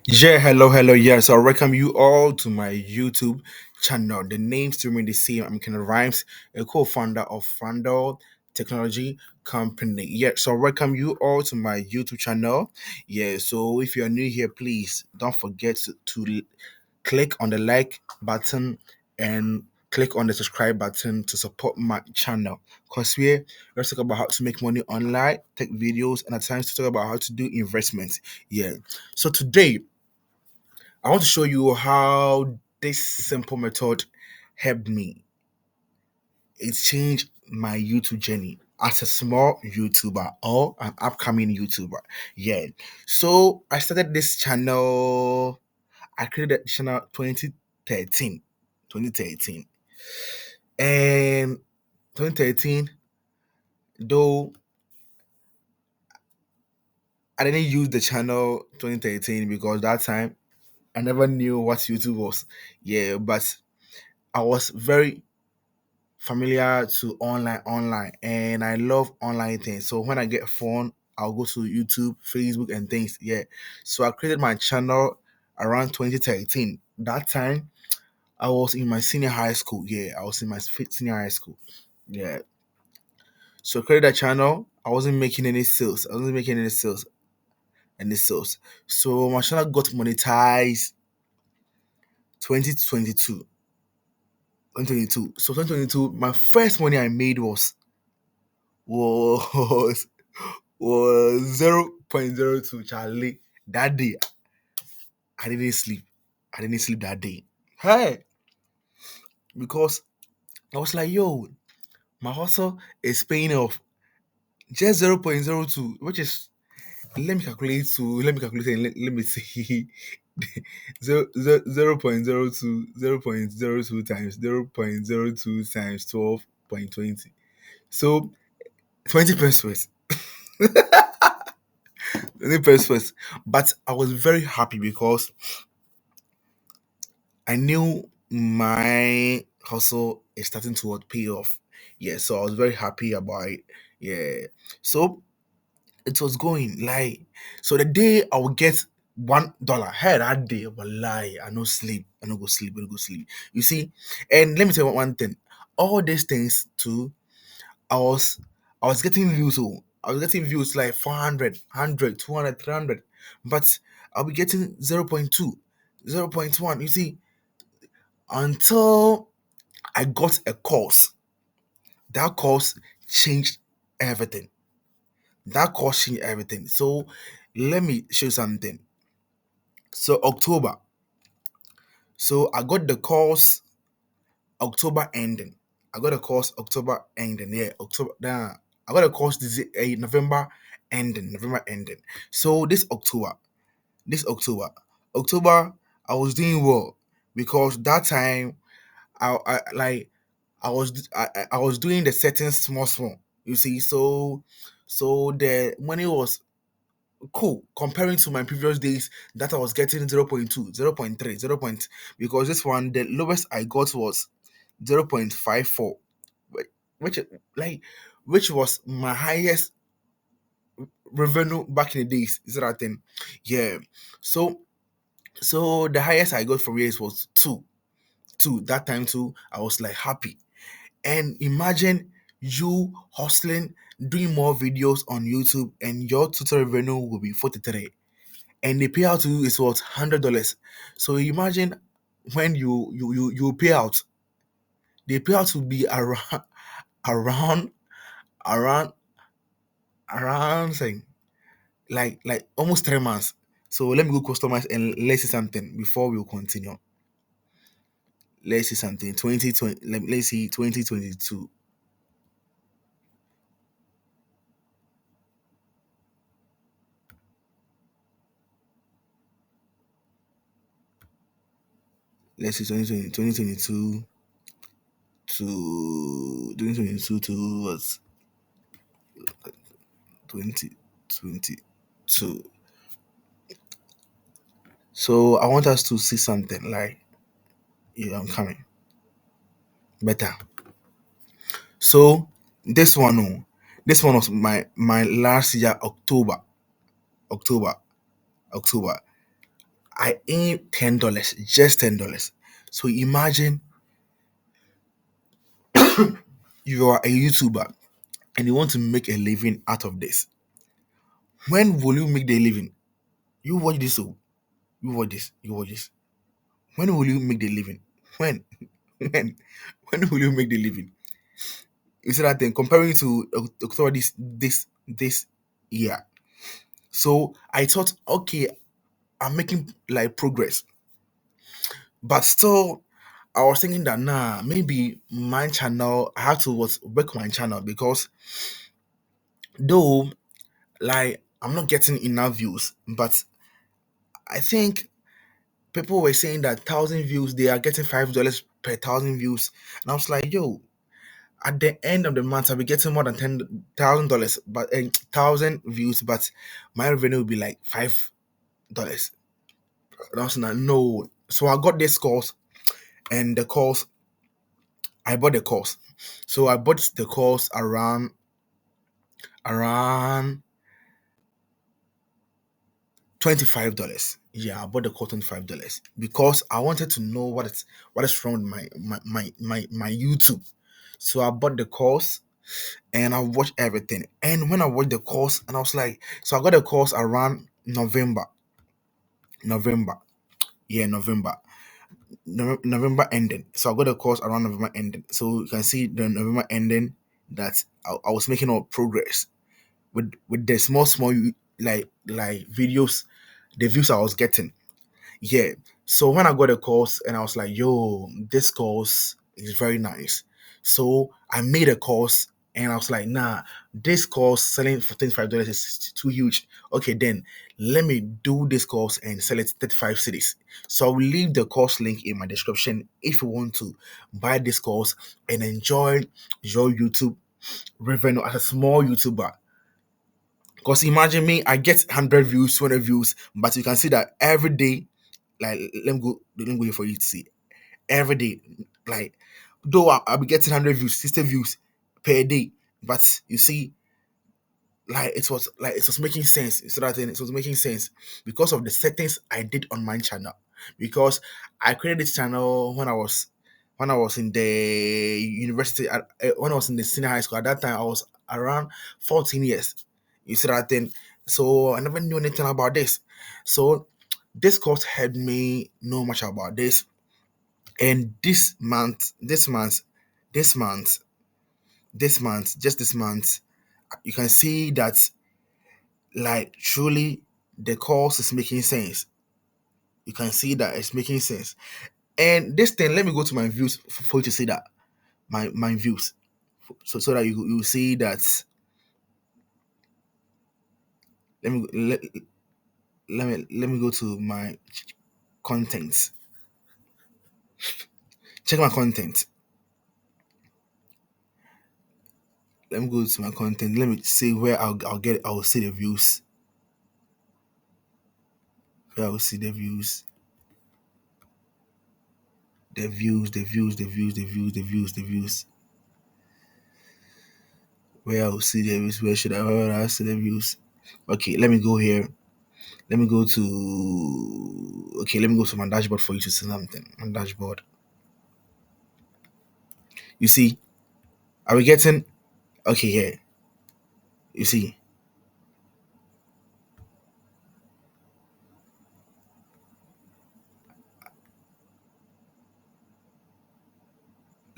Yeah, hello. Yeah, so I welcome you all to my YouTube channel. The name still remain the same. I'm Kenneth Rhymes, a co-founder of Frandle Technology Company. Yeah, so I welcome you all to my YouTube channel. Yeah, so if you're new here, please don't forget to click on the like button and click on the subscribe button to support my channel. Because let's talk about how to make money online, take videos, and at times to talk about how to do investments. Yeah. So today I want to show you how this simple method helped me. It changed my YouTube journey as a small YouTuber or an upcoming YouTuber. Yeah. So I started this channel. I created the channel 2013. 2013. And 2013, though I didn't use the channel 2013 because that time I never knew what YouTube was. Yeah, but I was very familiar to online and I love online things. So when I get phone, I'll go to YouTube, Facebook and things. Yeah. So I created my channel around 2013. That time I was in my senior high school. Yeah, I was in my senior high school. Yeah. So I created a channel. I wasn't making any sales. I wasn't making any sales. So my channel got monetized 2022. 2022. So 2022, my first money I made was was 0.02. Charlie. That day, I didn't sleep. I didn't sleep that day. Hey, because I was like, yo, my hustle is paying off just 0.02, which is let me calculate and let me see 0.02 0.02 times 0.02 times 12.20. So 20 pesos. 20 pesos. But I was very happy because I knew my hustle is starting to pay off. Yeah, so I was very happy about it. Yeah. So it was going like so the day I would get $1. Hey, that day, but lie, I no sleep. I no go sleep, I no go sleep. You see, and let me tell you one thing. All these things too, I was I was getting views. Oh, I was getting views like 400, 100, 200, 300, but I'll be getting 0.2, 0.1. You see, until I got a course. That course changed everything. That course changed everything. So let me show you something. So October. So I got the course October ending. I got a course October ending. Yeah, October. Nah, I got a course November ending. November ending. So October, I was doing well because that time I like I was doing the settings small. You see, so the money was cool comparing to my previous days that I was getting 0.2, 0.3, 0. Because this one the lowest I got was 0.54, which like which was my highest revenue back in the days. Is that thing? Yeah. So so the highest I got from years was two. That time too, I was like happy. And imagine you hustling, doing more videos on YouTube, and your total revenue will be 43. And the payout to you is what $100. So imagine when you pay out, the payout will be around around around saying like almost 3 months. So let me go customize and let's see something before we continue. Let's see something. 2020. Let's see 2022. Let's see 2022 to 2022 to what's 2022. So I want us to see something like yeah, I'm coming better. So this one, oh, this one was my last year October, October. I earn $10, just $10. So imagine you are a YouTuber and you want to make a living out of this. When will you make the living? You watch this, oh, you watch this, you watch this. When will you make the living? When? when? When will you make the living? You see that thing comparing to October this year. So I thought, okay, I'm making like progress, but still, I was thinking that nah, maybe my channel I have to work my channel because though like I'm not getting enough views, but I think people were saying that 1,000 views they are getting $5 per 1,000 views, and I was like, yo, at the end of the month I'll be getting more than $10,000, but 1,000 views, but my revenue will be like $5. And I was like, no. So I got this course, and the course I bought the course. So I bought the course around $25. Yeah, I bought the course $25 because I wanted to know what is wrong with my YouTube. So I bought the course and I watched everything. And when I watched the course, and I was like, so I got the course around November. November. Yeah, November. November ending. So I got the course around November ending. So you can see the November ending that I was making all progress with the small like videos, the views I was getting. Yeah. So when I got a course and I was like, yo, this course is very nice. So I made a course and I was like, nah, this course selling for $25 is too huge. Okay, then let me do this course and sell it 35 cities. So I will leave the course link in my description if you want to buy this course and enjoy your YouTube revenue as a small YouTuber. Because imagine me, I get 100 views, 200 views, but you can see that every day, like, let me go here for you to see. Every day, like, though I'll be getting 100 views, 60 views per day, but you see, like it was making sense. So that it was making sense because of the settings I did on my channel. Because I created this channel when I was in the university, when I was in the senior high school. At that time, I was around 14 years. You see that thing. So I never knew anything about this. So this course helped me know much about this. And this month, just this month, you can see that like truly the course is making sense. You can see that it's making sense. And this thing, let me go to my views for you to see that my views. So that you see that. Let me let me go to my contents. Check my content. Let me go to my content. Let me see where I'll see the views. Where I will see the views. The views. Where I will see the views. Where I see the views? Okay, let me go here. Let me go to okay, let me go to my dashboard for you to see something. My dashboard. You see, are we getting okay here? You see,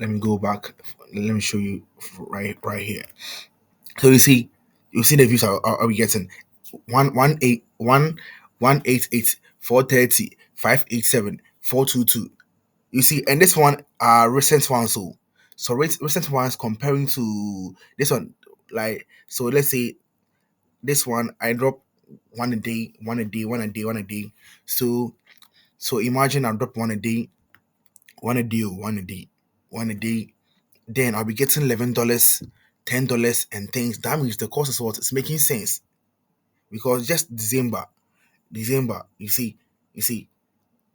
let me go back. Let me show you right here. So you see the views are we getting 118 430 587 422. You see, and this one are recent ones. So recent ones comparing to this one, like so. Let's say this one I drop one a day, one a day, one a day, one a day. So imagine I drop one a day, one a day, one a day, one a day. Then I'll be getting $11, $10 and things. That means the cost is what it's making sense. Because just December, you see,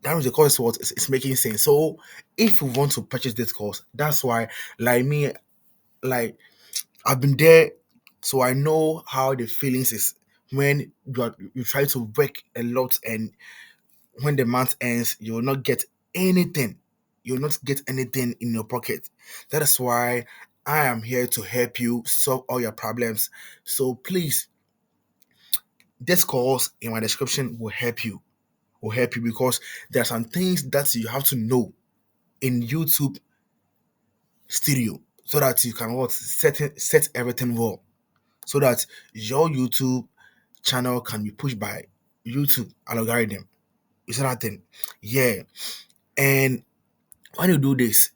that means the cost is what it's making sense. So if you want to purchase this course, that's why like me, like I've been there, so I know how the feelings is when you try to work a lot and when the month ends, you will not get anything. You will not get anything in your pocket. That is why I am here to help you solve all your problems. So please, this course in my description will help you. Will help you because there are some things that you have to know in YouTube Studio so that you can set everything well. So that your YouTube channel can be pushed by YouTube algorithm. You see that thing? Yeah. And when you do this,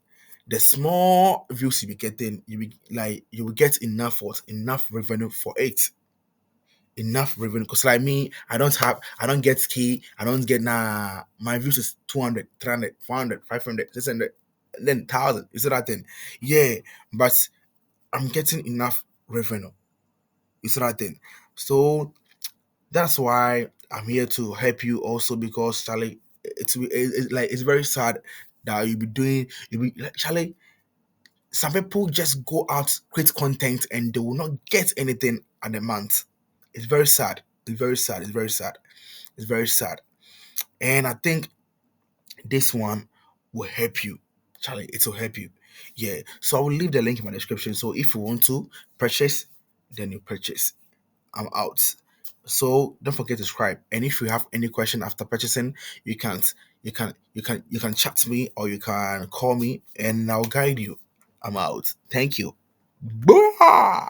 the small views you be getting, you will get enough revenue for it. Enough revenue. Because like me, I don't get key, I don't get my views is 200, 300, 400, 500, 600, then 1,000. You see that thing? Yeah. But I'm getting enough revenue. You see that thing? So that's why I'm here to help you also because Charlie, it's very sad that you be like, Charlie. Some people just go out, create content, and they will not get anything at the month. It's very sad. It's very sad. It's very sad. It's very sad. And I think this one will help you. Charlie, it will help you. Yeah. So I will leave the link in my description. So if you want to purchase, then you purchase. I'm out. So don't forget to subscribe. And if you have any question after purchasing, you can chat to me or you can call me and I'll guide you. I'm out. Thank you. Bye.